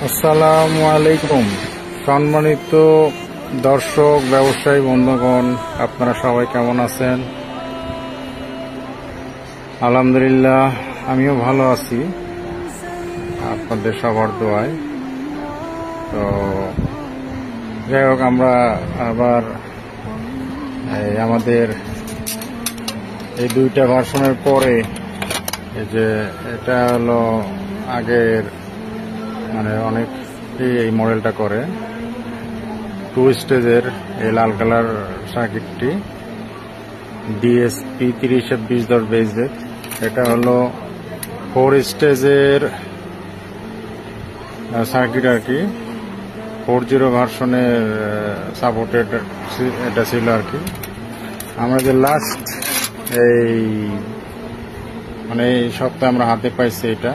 আসসালামু আলাইকুম। সম্মানিত দর্শক, ব্যবসায়ী বন্ধুগণ, আপনারা সবাই কেমন আছেন? আলহামদুলিল্লাহ, আমিও ভালো আছি আপনাদের সবার দোয়ায়। তো যাই হোক, আমরা আবার আমাদের এই দুইটা ভার্সনের পরে এই যে এটা হলো আগের, মানে অনেক এই মডেলটা করে 2 স্টেজের এই লাল কালার সার্কিটটি DSP 3020 বেজের। এটা হলো 4 স্টেজের সার্কিট আর কি, 40 ভার্সনের সাপোর্টেড এটা ছিল আর কি। আমরা যে লাস্ট এই মানে এই সপ্তাহে আমরা হাতে পাইছি এটা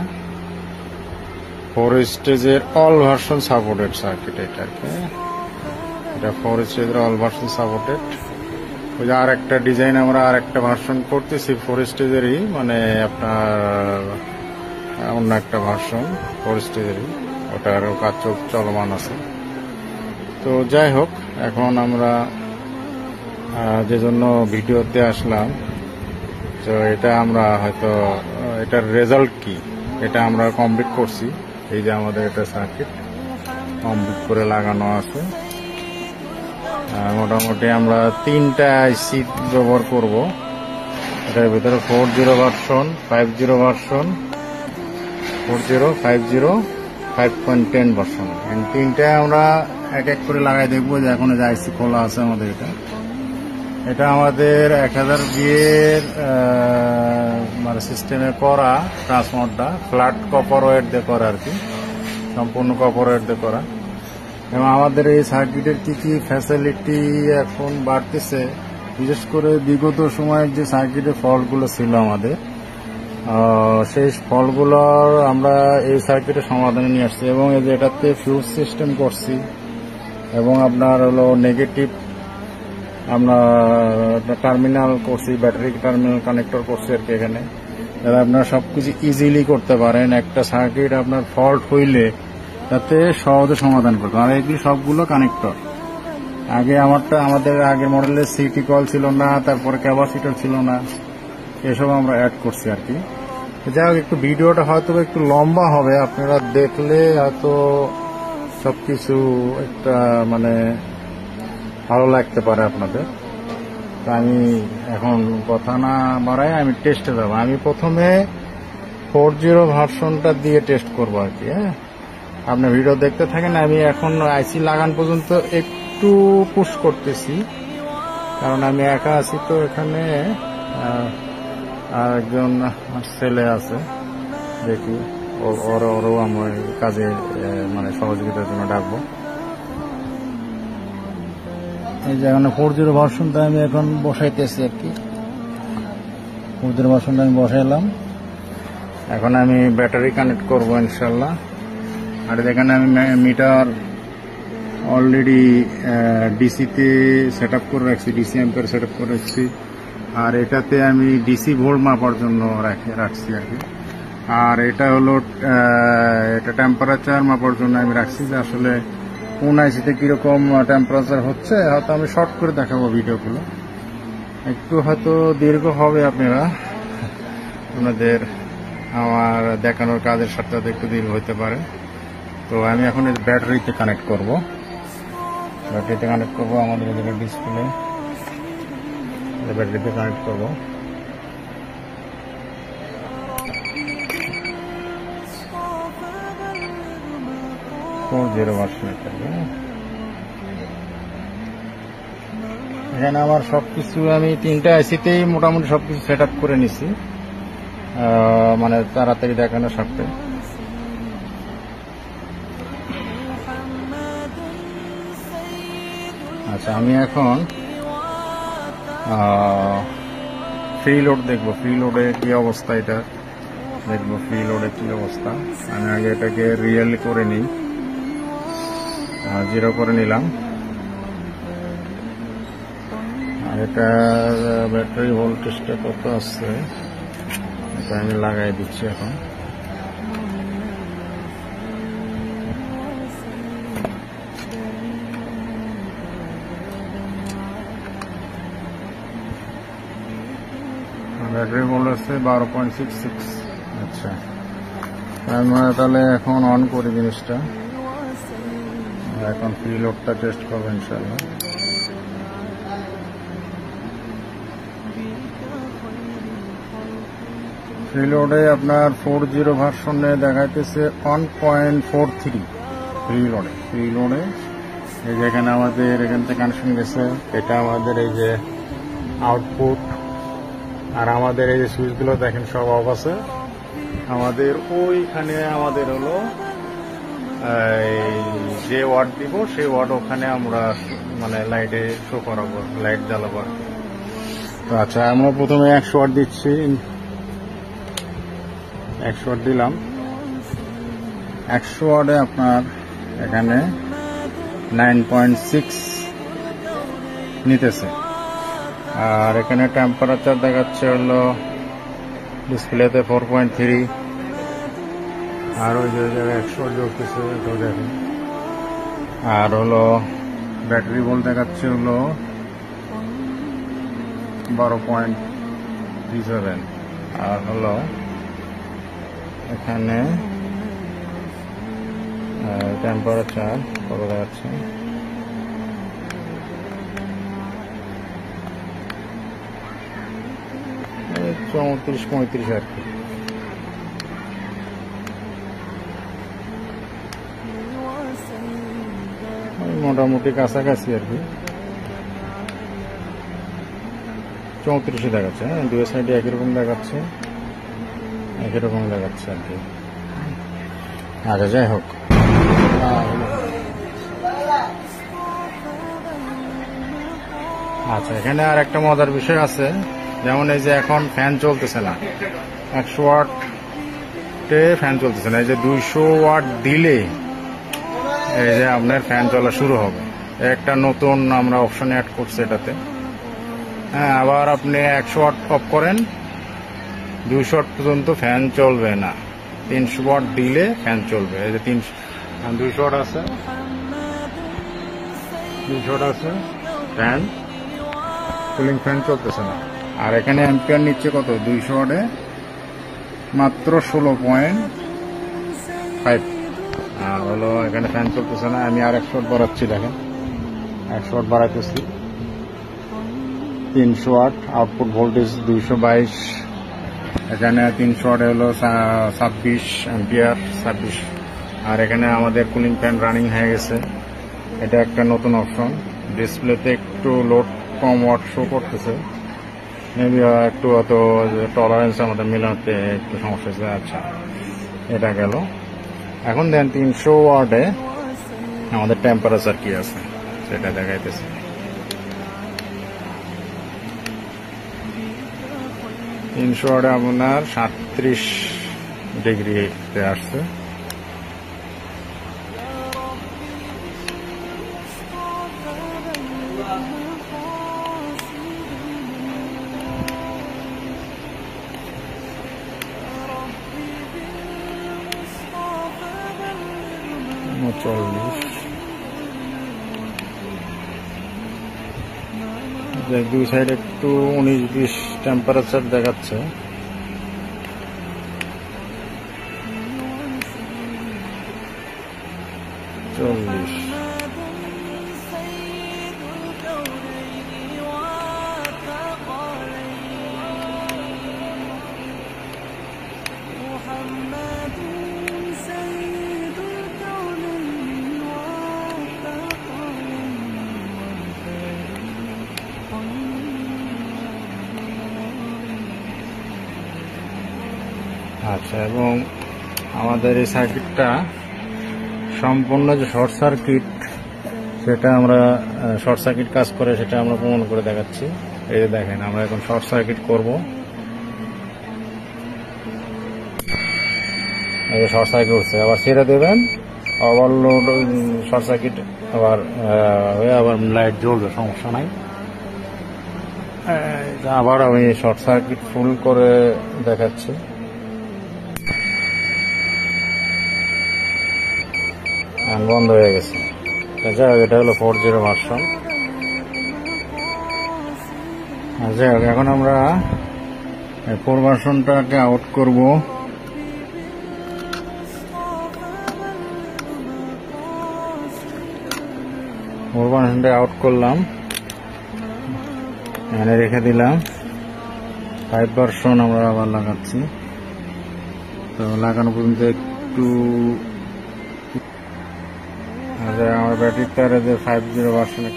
4 স্টেজের অল ভার্সন সাপোর্টেড সার্কিট। এটা আর কি, এটা 4 স্টেজের অল ভার্সন সাপোর্টেড। ওই যে আর একটা ডিজাইন আমরা আর একটা ভার্সন করতেছি 4 স্টেজেরই, মানে আপনার অন্য একটা ভার্সন 4 স্টেজেরই, ওটারও কাজ চলমান আছে। তো যাই হোক, এখন আমরা যে জন্য ভিডিওতে আসলাম, তো এটা আমরা হয়তো এটার রেজাল্ট কি এটা আমরা কমপ্লিট করছি। এই যে আমাদের এটা সার্কিট কমপ্লিট করে লাগানো আছে। মোটামুটি আমরা 3টা আইসি ব্যবহার করব এটার ভিতরে, 40 ভার্সন, 50 ভার্সন, 40, 50, 5.10 ভার্সন। 3টা আমরা এক এক করে লাগাই দেখবো যে এখন যে আইসি খোলা আছে আমাদের। এটা আমাদের 1000 বিয়ের মানে সিস্টেমে করা ট্রান্সফর্মারটা ফ্ল্যাট কপার ওয়্যার দিয়ে করা আর কি, সম্পূর্ণ কপার ওয়্যার দিয়ে করা। এবং আমাদের এই সার্কিটের কি কি ফ্যাসিলিটি এখন বাড়তেছে, বিশেষ করে বিগত সময়ের যে সার্কিটের ফল্টগুলো ছিল আমাদের, সেই ফল্টগুলোর আমরা এই সার্কিটের সমাধানে নিয়ে আসছি। এবং এই যে এটাতে ফিউজ সিস্টেম করছি, এবং আপনার হলো নেগেটিভ আমরা টার্মিনাল করছি, ব্যাটারি টার্মিনাল কানেক্টর করছি আর কি এখানে, যাতে আপনারা সবকিছু ইজিলি করতে পারেন। একটা সার্কিট আপনার ফল্ট হইলে তাতে সহজে সমাধান করতে। আর এগুলি সবগুলো কানেক্টর। আগে আমাদের আগের মডেলের সিটি কল ছিল না, তারপরে ক্যাপাসিটর ছিল না, এসব আমরা অ্যাড করছি আর কি। যাই হোক, একটু ভিডিওটা হয়তো একটু লম্বা হবে, আপনারা দেখলে হয়তো সবকিছু একটা মানে ভালো লাগতে পারে আপনাদের। তো আমি এখন কথা না বাড়াই, আমি টেস্টে যাবো। আমি প্রথমে 40 ভার্সনটা দিয়ে টেস্ট করবো আর কি। হ্যাঁ, আপনি ভিডিও দেখতে থাকেন। আমি এখন আইসি লাগান পর্যন্ত একটু পুশ করতেছি, কারণ আমি একা আছি তো এখানে, আর একজন ছেলে আছে, দেখি ওরও আমার কাজে মানে সহযোগিতার জন্য ডাকবো। এই যে এখন 40 ভার্সনটা আমি এখন বসাইতেছি আর কি। 40 ভার্সনটা আমি বসাইলাম। এখন আমি ব্যাটারি কানেক্ট করবো ইনশাল্লাহ। আর এখানে আমি মিটার অলরেডি ডিসিতে সেট আপ করে রাখছি, ডিসি অ্যাম্পিয়ার সেট আপ করে রাখছি। আর এটাতে আমি ডিসি ভোল্ট মাপার জন্য রাখছি আর কি। আর এটা হলো এটা টেম্পারেচার মাপার জন্য আমি রাখছি, যে আসলে কোন আইসিতে কিরকম টেম্পারেচার হচ্ছে। হয়তো আমি শর্ট করে দেখাবো ভিডিওগুলো, একটু হয়তো দীর্ঘ হবে, আপনাদের আমার দেখানোর কাজের সাথে সাথে একটু দীর্ঘ হতে পারে। তো আমি এখন ব্যাটারিতে কানেক্ট করব, আমাদের এদিকে ডিসপ্লে ব্যাটারিতে কানেক্ট করব। এখানে আমার সবকিছু আমি 3টা আইসিতেই মোটামুটি সবকিছু সেট আপ করে নিছি, মানে তাড়াতাড়ি দেখানোর সাথে। আচ্ছা, আমি এখন ফ্রি লোড দেখবো, ফ্রি লোডে কি অবস্থা, এটা দেখবো ফ্রি লোডে কি অবস্থা। আমি আগে এটাকে রিয়েল করে নিই, 0 করে নিলাম। আর এটা ব্যাটারি ভোল্টেজটা কত আছে এটা আমি লাগাই দিচ্ছি এখন। ব্যাটারি বলেছে 12.66। আচ্ছা, আমরা তাহলে এখন অন করি জিনিসটা। এখন ফ্রি লোডটা টেস্ট করবো ইনশাল্লাহ। ফ্রি লোডে আপনার 40 ভার্সনে দেখাইতেছে 1.43 ফ্রি লোডে। এই যে এখানে আমাদের এখান থেকে কানেকশন গেছে, এটা আমাদের এই যে আউটপুট, আর আমাদের এই যে সুইচগুলো দেখেন সব অফ আছে। আমাদের ওইখানে আমাদের হলো যে ওয়াট দিব সেই ওয়াট ওখানে আমরা মানে লাইটে শো করাবো, লাইট জ্বালাবো। তো আচ্ছা, আমরা প্রথমে 100 ওয়াট দিচ্ছি। 100 ওয়াট দিলাম। 100 ওয়াটে আপনার এখানে 9.6 নিতেছে। আর এখানে টেম্পারেচার দেখাচ্ছে হলো ডিসপ্লেতে 4.3। আর ওই যে জায়গায় 100 ওয়াট জ্বলতেছে এটাও দেখেন। আর হলো ব্যাটারি ভোল্ট দেখাচ্ছে হলো 12.37। আর হলো এখানে টেম্পারেচার কত দেখাচ্ছে, 34-35 আর কি। মোটামুটি কাছাকাছি আর কি, 34 দেখাচ্ছে। হ্যাঁ, দুই সাইডে একই রকম দেখাচ্ছে আর কি। আচ্ছা, যাই হোক। আচ্ছা, এখানে আর একটা মজার বিষয় আছে, যেমন এই যে এখন ফ্যান চলতেছে না, 100 ওয়াটে ফ্যান চলতেছে না। এই যে 200 ওয়াট দিলে এই যে আপনার ফ্যান চলা শুরু হবে। একটা নতুন আমরা অপশন অ্যাড করছি এটাতে। হ্যাঁ, আবার আপনি 100 ওয়াট অফ করেন, 200 ওয়াট পর্যন্ত ফ্যান চলবে না। 300 ওয়াট দিলে ফ্যান চলবে। এই যে 200 ওয়াট আছে, 200 ওয়াট আছে, ফ্যান কুলিং ফ্যান চলতেছে না। আর এখানে অ্যাম্পিয়ার নিচ্ছে কত, 200 ওয়াটে মাত্র 16.5। আর হলো এখানে ফ্যান চলতেছে না। আমি আর 100 ওয়াট বাড়াচ্ছি, দেখেন 100 ওয়াট বাড়াইতেছি। 300 ওয়াট আউটপুট ভোল্টেজ 222। এখানে 300 ওয়াট হলো 26 অ্যাম্পিয়ার, 26। আর এখানে আমাদের কুলিং ফ্যান রানিং হয়ে গেছে। এটা একটা নতুন অপশন। ডিসপ্লেতে একটু লোড কম ওয়াট শো করতেছে, মেবি একটু অত টলারেন্স আমাদের মেলাতে একটু সমস্যা হয়েছে। আচ্ছা, এটা গেল। এখন দেন 300 ওয়াটে আমাদের টেম্পারেচার কি আছে সেটা দেখাইতেছে। তিনশো ওয়াটে আপনার 37 ডিগ্রিতে আসছে। দুই সাইড একটু 19-20 টেম্পারেচার দেখাচ্ছে। আচ্ছা, এবং আমাদের এই সার্কিটটা সম্পূর্ণ যে শর্ট সার্কিট, সেটা আমরা শর্ট সার্কিট কাজ করে সেটা আমরা প্রমাণ করে দেখাচ্ছি। এই যে দেখেন, আমরা এখন শর্ট সার্কিট করব। এই যে শর্ট সার্কিট হচ্ছে, আবার ছেড়ে দেবেন, ওভারলোড শর্ট সার্কিট আবার লাইট জ্বলবে, সমস্যা নাই। আবার আমি শর্ট সার্কিট ফুল করে দেখাচ্ছি। বন্ধ হয়ে গেছে। যাই হোক, এটা হলো 40 ভার্সন। যাই হোক, এখন আমরা ফোর ভার্সনটাকে আউট করব। ফোর ভার্সনটা আউট করলাম, এখানে রেখে দিলাম। 5 ভার্সন আমরা আবার লাগাচ্ছি। তো লাগানো পর্যন্ত একটু আমার ব্যাটারির তারে যে 50 ভার্সনে